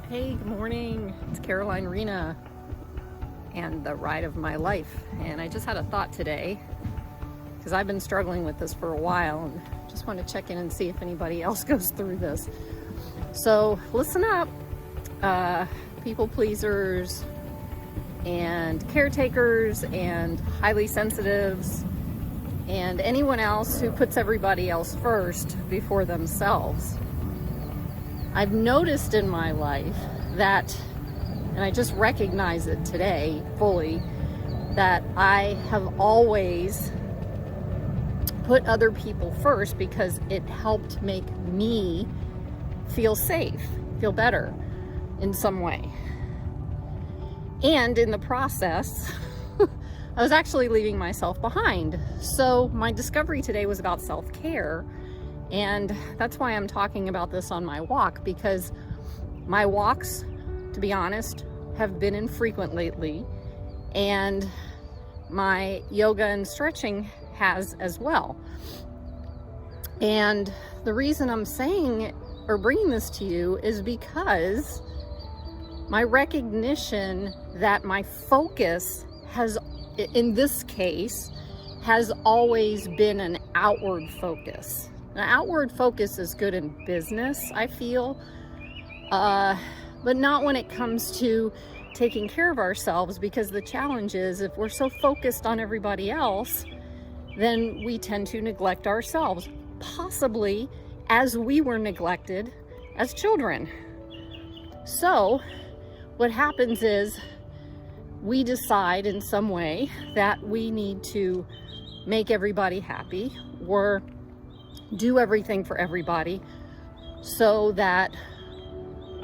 Hey, good morning. It's Caroline Rena and the ride of my life. And I just had a thought today because I've been struggling with this for a while and just want to check in and see if anybody else goes through this. So listen up, people pleasers and caretakers and highly sensitives and anyone else who puts everybody else first before themselves. I've noticed in my life that, and I just recognize it today fully, that I have always put other people first because it helped make me feel safe, feel better in some way. And in the process, I was actually leaving myself behind. So my discovery today was about self-care. And that's why I'm talking about this on my walk, because my walks, to be honest, have been infrequent lately, and my yoga and stretching has as well. And the reason I'm saying or bringing this to you is because my recognition that my focus has, in this case, has always been an outward focus. An outward focus is good in business, I feel, but not when it comes to taking care of ourselves, because the challenge is if we're so focused on everybody else, then we tend to neglect ourselves, possibly as we were neglected as children. So what happens is we decide in some way that we need to make everybody happy or do everything for everybody so that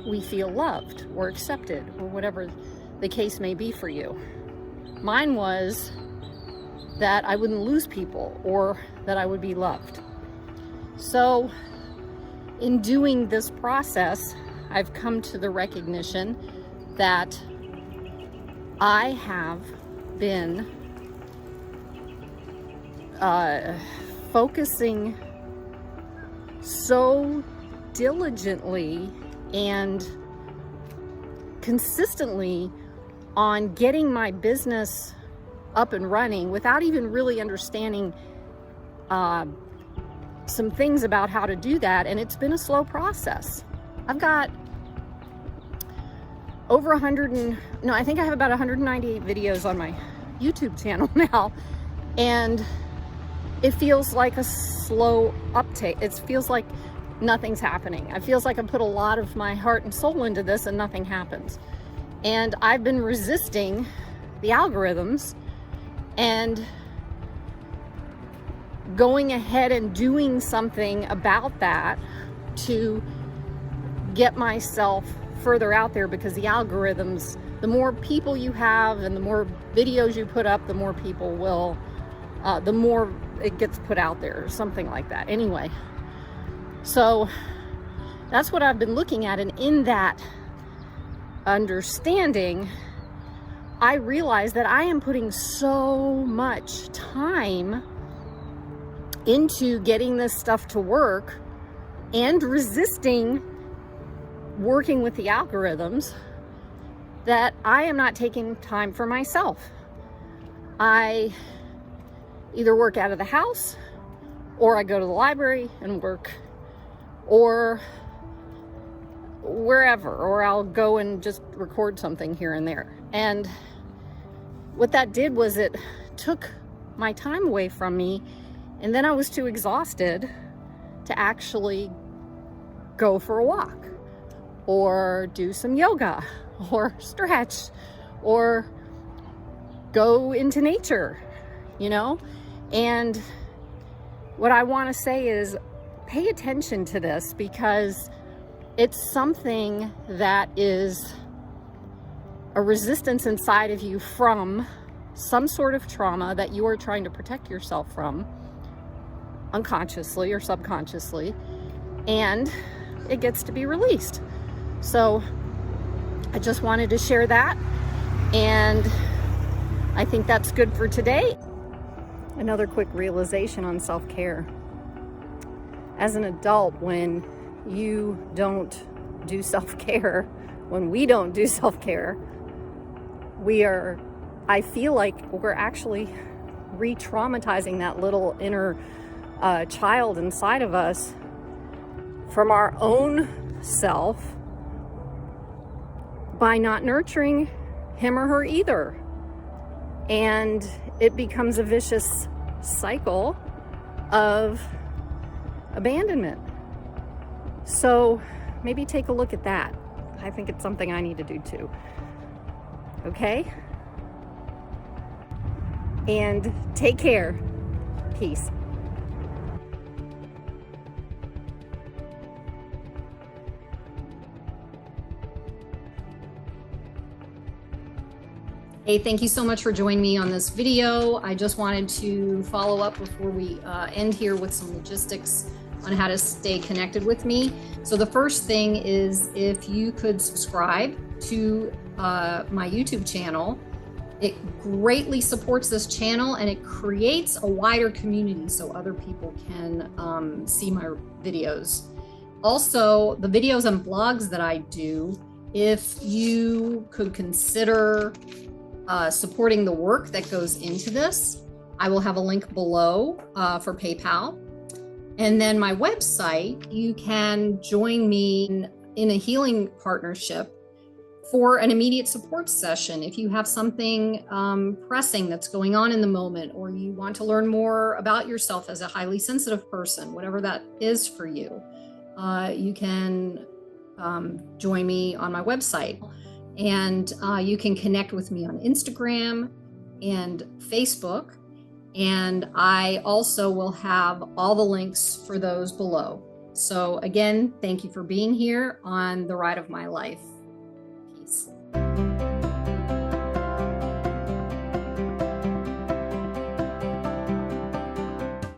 we feel loved or accepted or whatever the case may be for you. Mine was that I wouldn't lose people or that I would be loved. So in doing this process, I've come to the recognition that I have been focusing so diligently and consistently on getting my business up and running without even really understanding some things about how to do that. And it's been a slow process. I've got over I think I have about 198 videos on my YouTube channel now. And it feels like a slow uptake. It feels like nothing's happening. It feels like I put a lot of my heart and soul into this and nothing happens. And I've been resisting the algorithms and going ahead and doing something about that to get myself further out there, because the algorithms, the more people you have and the more videos you put up, the more people will, the more it gets put out there, or something like that. Anyway, so that's what I've been looking at, and in that understanding, I realized that I am putting so much time into getting this stuff to work and resisting working with the algorithms that I am not taking time for myself. I either work out of the house, or I go to the library and work, or wherever, or I'll go and just record something here and there. And what that did was it took my time away from me And then I was too exhausted to actually go for a walk or do some yoga or stretch or go into nature, you know? And what I want to say is pay attention to this, because it's something that is a resistance inside of you from some sort of trauma that you are trying to protect yourself from, unconsciously or subconsciously, and it gets to be released. So I just wanted to share that, and I think that's good for today. Another quick realization on self-care. As an adult, when you don't do self-care, when we don't do self-care, I feel like we're actually re-traumatizing that little inner child inside of us from our own self by not nurturing him or her either. And it becomes a vicious cycle of abandonment. So maybe take a look at that. I think it's something I need to do too. Okay? And take care. Peace. Hey, thank you so much for joining me on this video. I just wanted to follow up before we end here with some logistics on how to stay connected with me. So the first thing is, if you could subscribe to my YouTube channel, it greatly supports this channel and it creates a wider community so other people can see my videos. Also, the videos and blogs that I do, if you could consider supporting the work that goes into this, I will have a link below for PayPal. And then my website, you can join me in a healing partnership for an immediate support session. If you have something pressing that's going on in the moment, or you want to learn more about yourself as a highly sensitive person, whatever that is for you, you can join me on my website. And you can connect with me on Instagram and Facebook. And I also will have all the links for those below. So again, thank you for being here on the ride of my life.